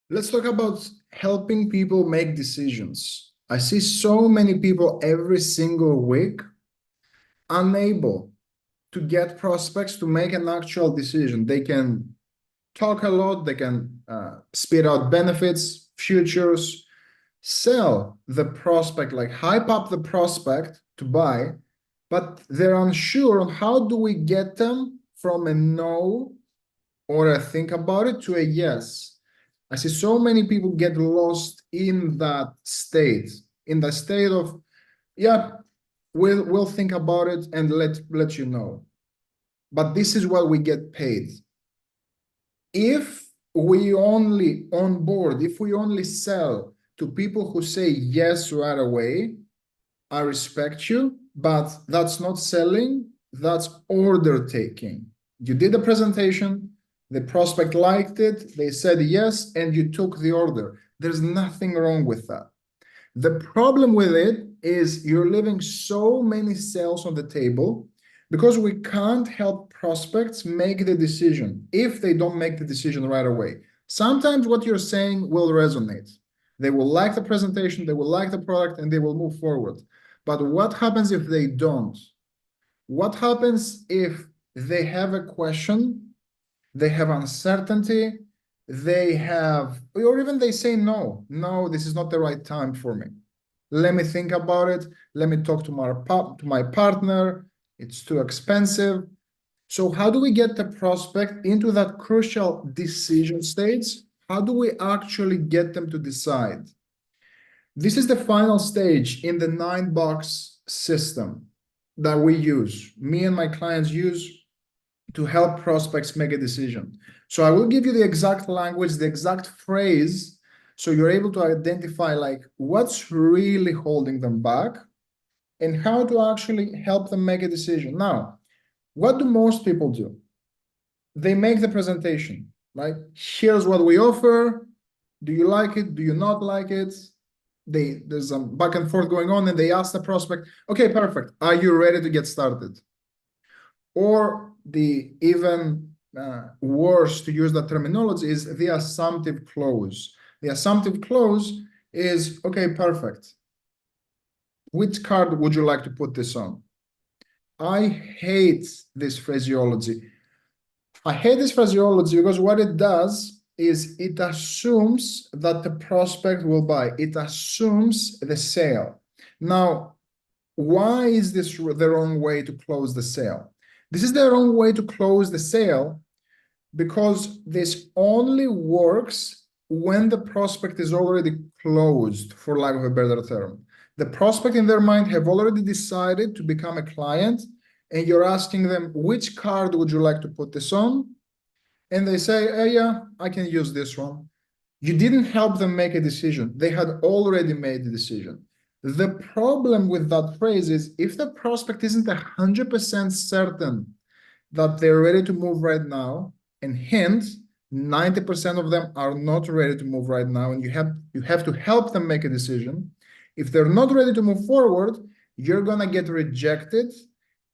Let's talk about helping people make decisions. I see so many people every single week unable to get prospects to make an actual decision. They can talk a lot, they can spit out benefits, futures, sell the prospect, like hype up the prospect to buy, but they're unsure on how do we get them from a no or a think about it to a yes. I see so many people get lost in the state of, yeah, we'll think about it and let you know. But this is what we get paid. If we only onboard, if we only sell to people who say yes right away, I respect you, but that's not selling, that's order taking. You did a presentation, the prospect liked it, they said yes, and you took the order. There's nothing wrong with that. The problem with it is you're leaving so many sales on the table because we can't help prospects make the decision if they don't make the decision right away. Sometimes what you're saying will resonate. They will like the presentation, they will like the product, and they will move forward. But what happens if they don't? What happens if they have a question, they have uncertainty, or even they say, no, this is not the right time for me. Let me think about it. Let me talk to my partner. It's too expensive. So how do we get the prospect into that crucial decision stage? How do we actually get them to decide? This is the final stage in the 9-box system that we use, me and my clients use to help prospects make a decision. So I will give you the exact language, the exact phrase, so you're able to identify like what's really holding them back and how to actually help them make a decision. Now, what do most people do? They make the presentation, right? Here's what we offer. Do you like it? Do you not like it? There's some back and forth going on, and they ask the prospect, okay, perfect. Are you ready to get started? Or the even worse, to use that terminology, is the assumptive close. The assumptive close is, okay, perfect. Which card would you like to put this on? I hate this phraseology. I hate this phraseology because what it does is it assumes that the prospect will buy. It assumes the sale. Now, why is this the wrong way to close the sale? This is the wrong way to close the sale because this only works when the prospect is already closed, for lack of a better term. The prospect in their mind have already decided to become a client, and you're asking them, which card would you like to put this on? And they say, yeah, I can use this one. You didn't help them make a decision. They had already made the decision. The problem with that phrase is if the prospect isn't 100% certain that they're ready to move right now, and hence 90% of them are not ready to move right now, and you have to help them make a decision. If they're not ready to move forward, you're gonna get rejected,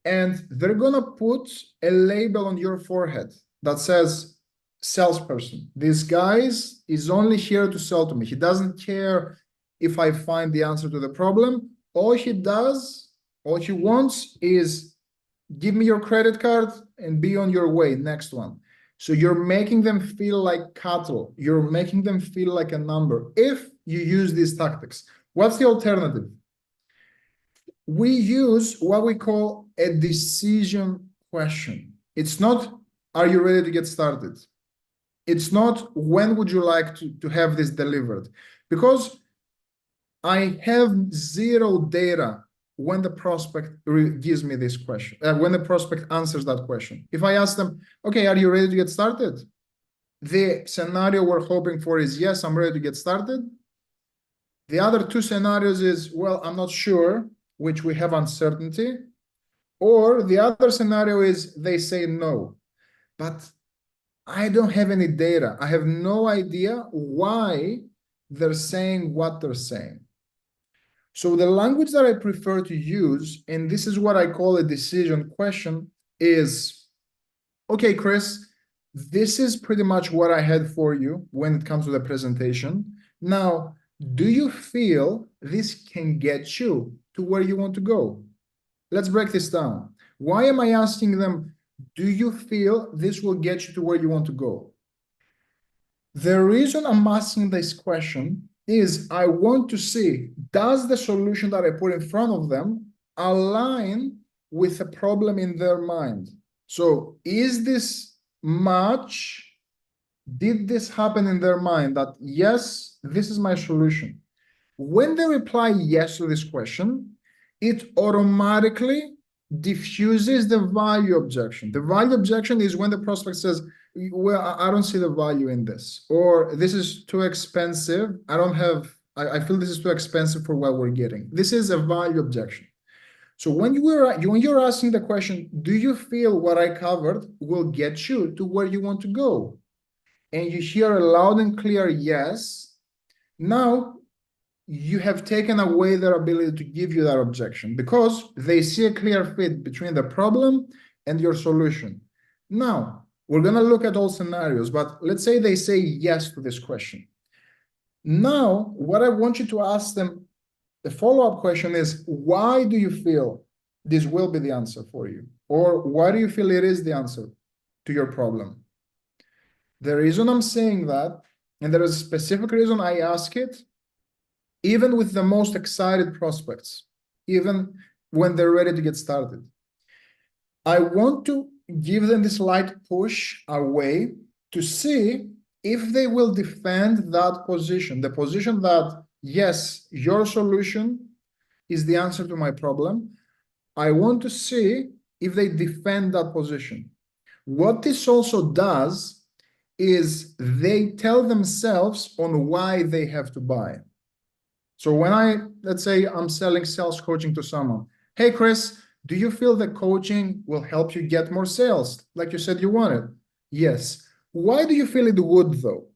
and they're gonna put a label on your forehead that says salesperson. This guy is only here to sell to me. He doesn't care if I find the answer to the problem. All he wants is give me your credit card and be on your way. Next one. So you're making them feel like cattle. You're making them feel like a number if you use these tactics. What's the alternative? We use what we call a decision question. It's not, are you ready to get started? It's not, when would you like to have this delivered? Because I have zero data when the prospect gives me this question, when the prospect answers that question. If I ask them, okay, are you ready to get started? The scenario we're hoping for is, yes, I'm ready to get started. The other two scenarios is, well, I'm not sure, which we have uncertainty. Or the other scenario is they say no. But I don't have any data. I have no idea why they're saying what they're saying. So the language that I prefer to use, and this is what I call a decision question, is, okay, Chris, this is pretty much what I had for you when it comes to the presentation. Now, do you feel this can get you to where you want to go? Let's break this down. Why am I asking them, do you feel this will get you to where you want to go? The reason I'm asking this question is I want to see, does the solution that I put in front of them align with a problem in their mind? So is this much, did this happen in their mind that, yes, this is my solution? When they reply yes to this question, it automatically diffuses the value objection. The value objection is when the prospect says, well, I don't see the value in this, or this is too expensive. I feel this is too expensive for what we're getting. This is a value objection. So when you're asking the question, do you feel what I covered will get you to where you want to go? And you hear a loud and clear yes, now you have taken away their ability to give you that objection because they see a clear fit between the problem and your solution. Now, we're going to look at all scenarios, but let's say they say yes to this question. Now, what I want you to ask them, the follow-up question is, why do you feel this will be the answer for you? Or why do you feel it is the answer to your problem? The reason I'm saying that, and there is a specific reason I ask it, even with the most excited prospects, even when they're ready to get started. I want to give them this light push away to see if they will defend that position, the position that, yes, your solution is the answer to my problem. I want to see if they defend that position. What this also does is they tell themselves on why they have to buy. So when let's say I'm selling sales coaching to someone, hey, Chris, do you feel that coaching will help you get more sales like you said you wanted? Yes. Why do you feel it would though?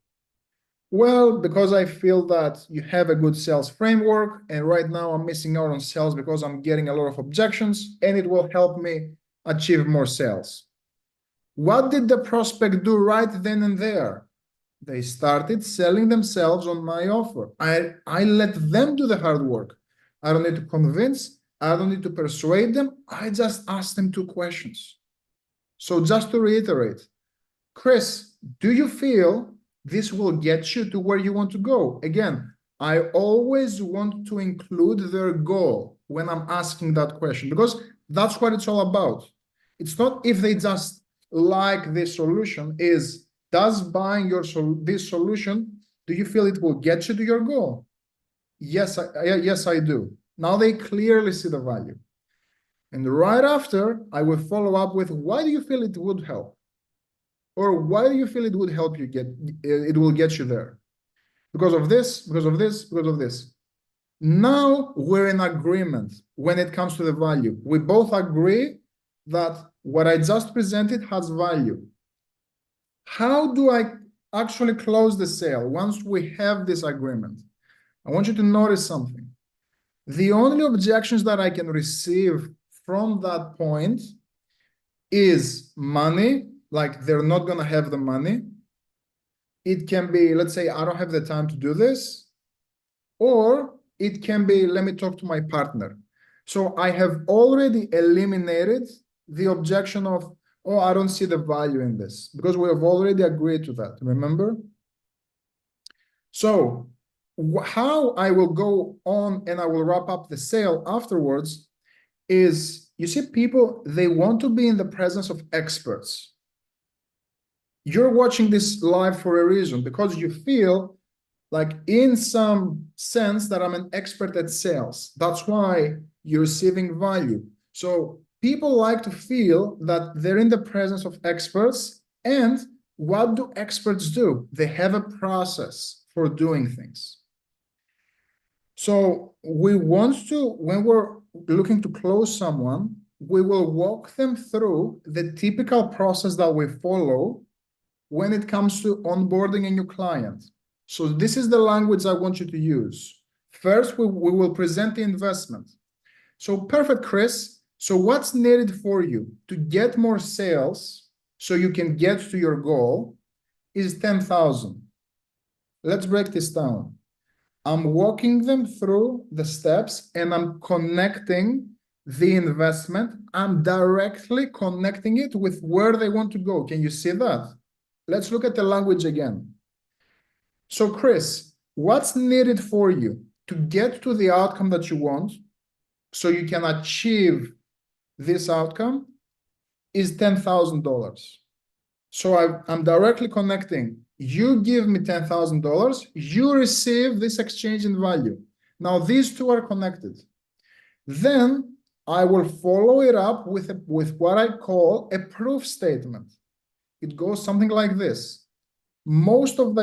Well, because I feel that you have a good sales framework, and right now I'm missing out on sales because I'm getting a lot of objections, and it will help me achieve more sales. What did the prospect do right then and there? They started selling themselves on my offer. I let them do the hard work. I don't need to convince. I don't need to persuade them. I just asked them 2 questions. So just to reiterate, Chris, do you feel this will get you to where you want to go? Again, I always want to include their goal when I'm asking that question, because that's what it's all about. It's not if they just like this solution, is does buying this solution, do you feel it will get you to your goal? Yes, yes, I do. Now they clearly see the value. And right after, I will follow up with, why do you feel it would help? Or why do you feel it would help you it will get you there? Because of this, because of this, because of this. Now we're in agreement when it comes to the value. We both agree that what I just presented has value. How do I actually close the sale once we have this agreement? I want you to notice something. The only objections that I can receive from that point is money, like they're not going to have the money. It can be, let's say, I don't have the time to do this. Or it can be, let me talk to my partner. So I have already eliminated the objection of, oh, I don't see the value in this, because we have already agreed to that, remember? So how I will go on and I will wrap up the sale afterwards is, you see, people, they want to be in the presence of experts. You're watching this live for a reason, because you feel like in some sense that I'm an expert at sales. That's why you're receiving value. So people like to feel that they're in the presence of experts. And what do experts do? They have a process for doing things. So we want to, when we're looking to close someone, we will walk them through the typical process that we follow when it comes to onboarding a new client. So this is the language I want you to use. First, we will present the investment. So perfect, Chris. So what's needed for you to get more sales so you can get to your goal is 10,000. Let's break this down. I'm walking them through the steps and I'm connecting the investment. I'm directly connecting it with where they want to go. Can you see that? Let's look at the language again. So Chris, what's needed for you to get to the outcome that you want so you can achieve this outcome is $10,000. So I'm directly connecting. You give me $10,000, you receive this exchange in value. Now these two are connected. Then I will follow it up with what I call a proof statement. It goes something like this. Most of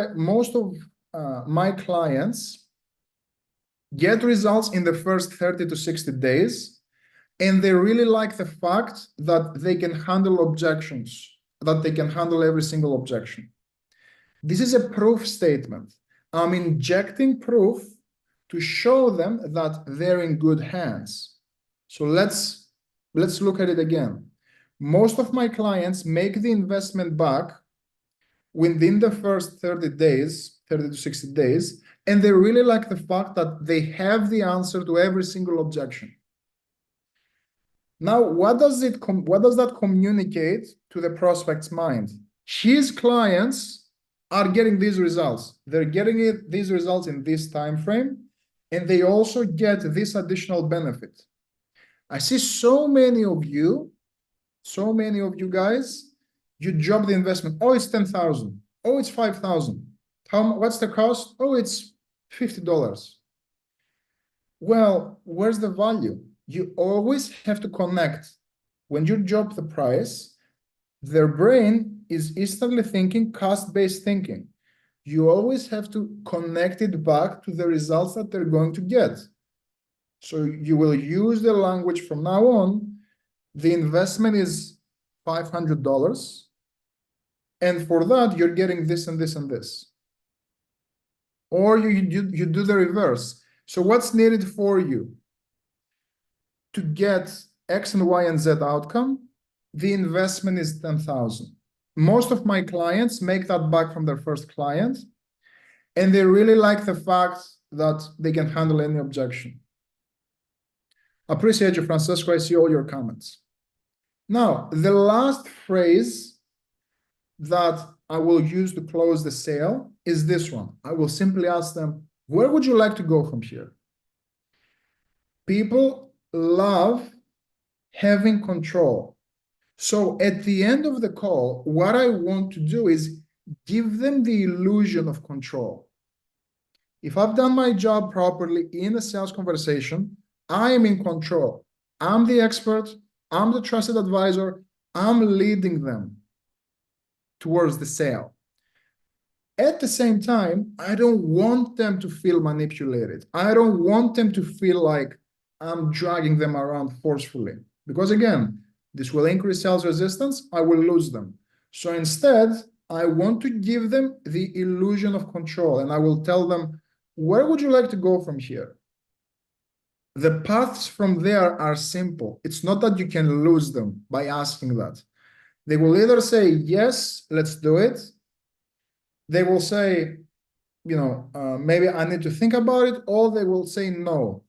my clients get results in the first 30 to 60 days, and they really like the fact that they can handle objections, that they can handle every single objection. This is a proof statement. I'm injecting proof to show them that they're in good hands. So let's look at it again. Most of my clients make the investment back within the first 30 days, 30 to 60 days, and they really like the fact that they have the answer to every single objection. Now, what does that communicate to the prospect's mind? His clients are getting these results. They're getting these results in this time frame, and they also get this additional benefit. I see so many of you guys, you drop the investment. Oh, it's 10,000. Oh, it's 5,000. What's the cost? Oh, it's $50. Well, where's the value? You always have to connect. When you drop the price, their brain is instantly thinking cost-based thinking. You always have to connect it back to the results that they're going to get. So you will use the language from now on. The investment is $500. And for that, you're getting this and this and this. Or you do the reverse. So what's needed for you to get X and Y and Z outcome? The investment is 10,000. Most of my clients make that back from their first client, and they really like the fact that they can handle any objection. Appreciate you, Francesco. I see all your comments. Now, the last phrase that I will use to close the sale is this one. I will simply ask them, where would you like to go from here? People love having control. So at the end of the call, what I want to do is give them the illusion of control. If I've done my job properly in a sales conversation, I am in control. I'm the expert. I'm the trusted advisor. I'm leading them towards the sale. At the same time, I don't want them to feel manipulated. I don't want them to feel like I'm dragging them around forcefully. Because again, this will increase sales resistance. I will lose them. So instead, I want to give them the illusion of control. And I will tell them, where would you like to go from here? The paths from there are simple. It's not that you can lose them by asking that. They will either say, yes, let's do it. They will say, maybe I need to think about it, or they will say no.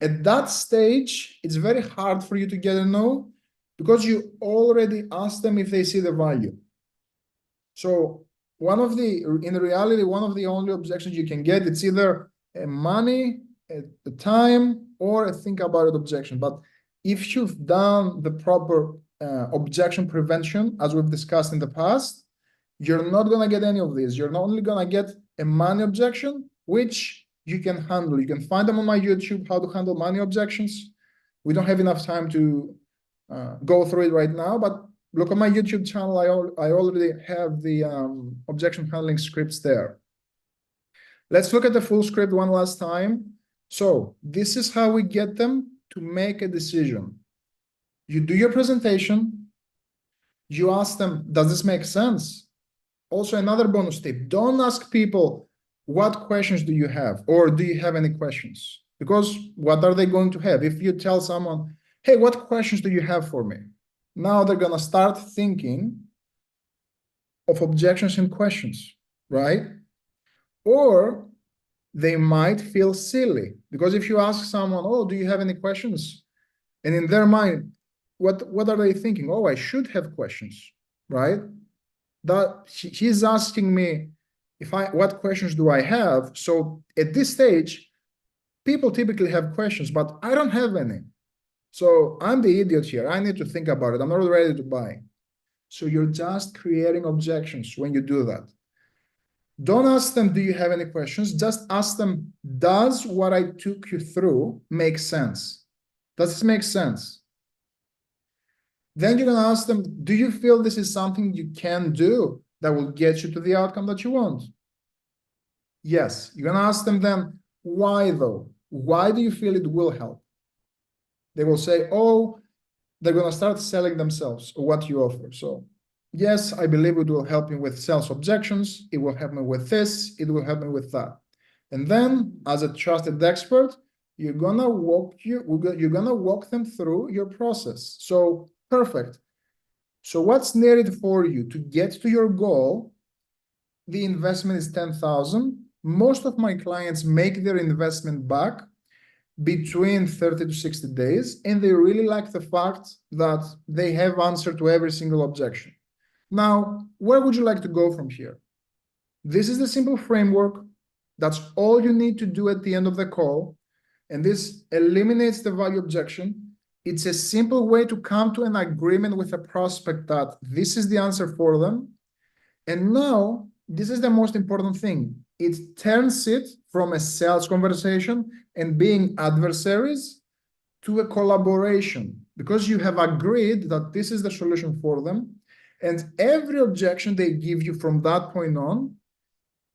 At that stage, it's very hard for you to get a no because you already asked them if they see the value. So in reality, one of the only objections you can get, it's either a money, a time, or a think about it objection. But if you've done the proper objection prevention, as we've discussed in the past, you're not going to get any of these. You're not only going to get a money objection, which you can handle. You can find them on my YouTube, how to handle money objections. We don't have enough time to go through it right now, but look at my YouTube channel. I already have the objection handling scripts there. Let's look at the full script one last time. So this is how we get them to make a decision. You do your presentation. You ask them, does this make sense? Also, another bonus tip, don't ask people, what questions do you have? Or do you have any questions? Because what are they going to have? If you tell someone, hey, what questions do you have for me? Now they're going to start thinking of objections and questions, right? Or they might feel silly, because if you ask someone, oh, do you have any questions? And in their mind, what are they thinking? Oh, I should have questions, right? That he's asking me what questions do I have? So at this stage, people typically have questions, but I don't have any. So I'm the idiot here. I need to think about it. I'm not ready to buy. So you're just creating objections when you do that. Don't ask them, do you have any questions? Just ask them, does what I took you through make sense? Does this make sense? Then you're going to ask them, do you feel this is something you can do that will get you to the outcome that you want? Yes. You're going to ask them then, why though? Why do you feel it will help? They will say, oh, they're going to start selling themselves or what you offer. So yes, I believe it will help me with sales objections. It will help me with this. It will help me with that. And then as a trusted expert, you're going to walk them through your process. So perfect. So what's needed for you to get to your goal? The investment is 10,000. Most of my clients make their investment back between 30 to 60 days, and they really like the fact that they have answer to every single objection. Now, where would you like to go from here? This is the simple framework. That's all you need to do at the end of the call, and this eliminates the value objection. It's a simple way to come to an agreement with a prospect that this is the answer for them. And now, this is the most important thing. It turns it from a sales conversation and being adversaries to a collaboration, because you have agreed that this is the solution for them. And every objection they give you from that point on,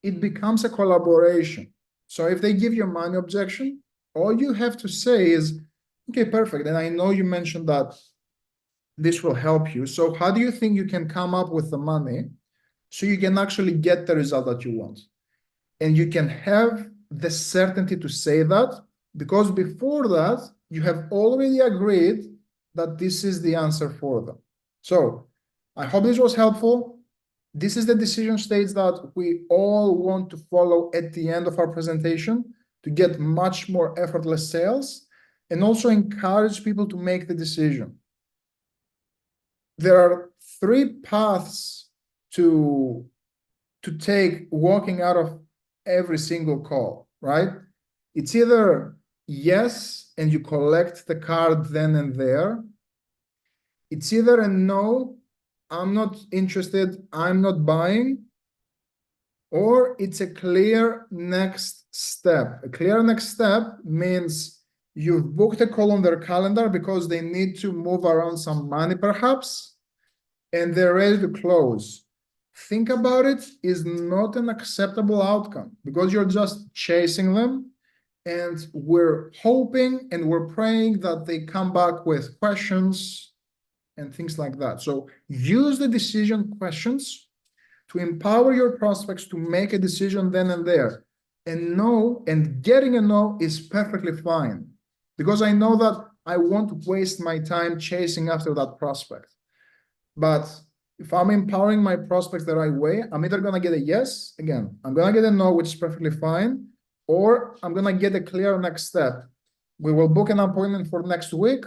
it becomes a collaboration. So if they give you a money objection, all you have to say is, okay, perfect. And I know you mentioned that this will help you. So how do you think you can come up with the money so you can actually get the result that you want? And you can have the certainty to say that, because before that, you have already agreed that this is the answer for them. So I hope this was helpful. This is the decision stage that we all want to follow at the end of our presentation to get much more effortless sales and also encourage people to make the decision. There are 3 paths to take walking out of every single call, right? It's either yes, and you collect the card then and there. It's either a no, I'm not interested, I'm not buying. Or it's a clear next step. A clear next step means you've booked a call on their calendar because they need to move around some money perhaps, and they're ready to close. Think about it is not an acceptable outcome, because you're just chasing them, and we're hoping and we're praying that they come back with questions and things like that. So use the decision questions to empower your prospects to make a decision then and there. And no, and getting a no is perfectly fine, because I know that I won't waste my time chasing after that prospect. But if I'm empowering my prospects the right way, I'm either going to get a yes, again, I'm going to get a no, which is perfectly fine, or I'm going to get a clear next step. We will book an appointment for next week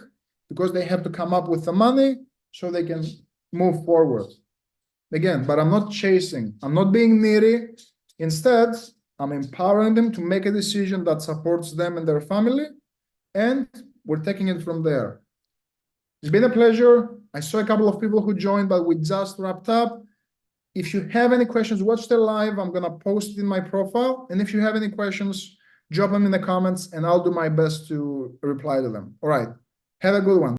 because they have to come up with the money so they can move forward. Again, but I'm not chasing, I'm not being needy. Instead, I'm empowering them to make a decision that supports them and their family, and we're taking it from there. It's been a pleasure. I saw a couple of people who joined, but we just wrapped up. If you have any questions, watch the live. I'm going to post it in my profile. And if you have any questions, drop them in the comments and I'll do my best to reply to them. All right. Have a good one.